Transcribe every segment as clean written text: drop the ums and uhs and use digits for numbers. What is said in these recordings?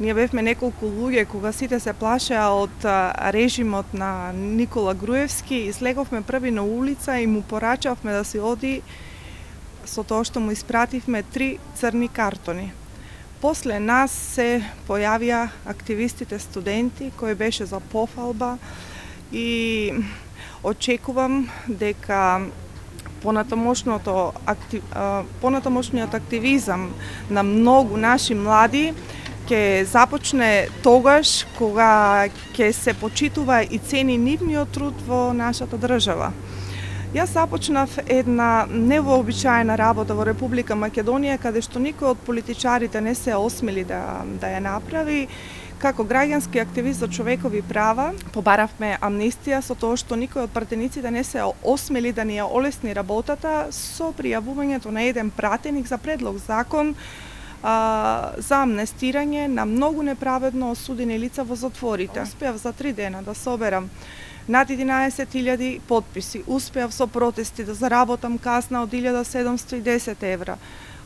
Ние бевме неколку луѓе кога сите се плашеа од режимот на Никола Груевски и слеговме први на улица и му порачавме да си оди со тоа што му испративме 3 црни картони. После нас се појавија активистите студенти кои беше за пофалба и очекувам дека понатамошниот активизам на многу наши млади ќе започне тогаш кога ќе се почитува и цени нивниот труд во нашата држава. Јас започнав една невообичаена работа во Република Македонија, каде што никој од политичарите не се осмели да ја направи. Како граѓански активист за човекови права, побаравме амнистија со тоа што никој од пратениците не се осмели да ни ја олесни работата со пријавувањето на еден пратеник за предлог закон за амнестирање на многу неправедно осудени лица во затворите. Успеав за 3 дена да соберам над 11.000 потписи. Успеав со протести да заработам казна од 1710 евра.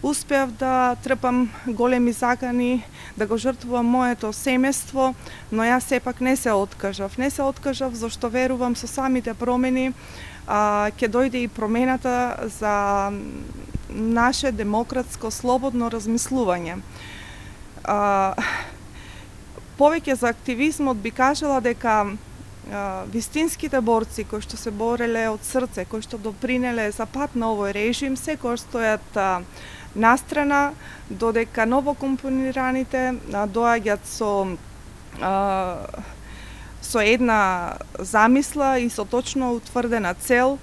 Успеав да трпам големи закани, да го жртвувам моето семејство, но јас сепак не се откажав. Не се откажав зашто верувам со самите промени ќе дојде и промената за наше демократско слободно размислување. Повеќе за активизмот би кажала дека вистинските борци кои што се бореле од срце, кои што допринеле за пат на овој режим, секогаш стојат настрана, додека новокомпонираните доаѓаат со една замисла и со точно утврдена цел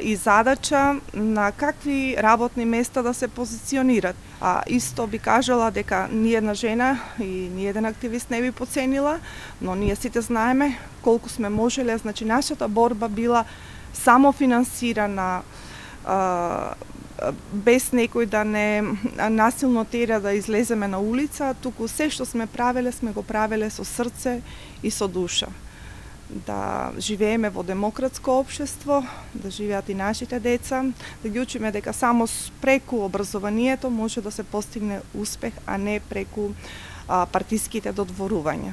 и задача на какви работни места да се позиционират. Исто би кажала дека ни една жена и ни еден активист не би поценила, но ние сите знаеме колку сме можеле, значи нашата борба била самофинансирана, без некој да не насилно тера да излеземе на улица, туку се што сме го правеле со срце и со душа. Да живееме во демократско општество, да живеат и нашите деца, да ги учиме дека само преку образованието може да се постигне успех, а не преку партиските додворувања.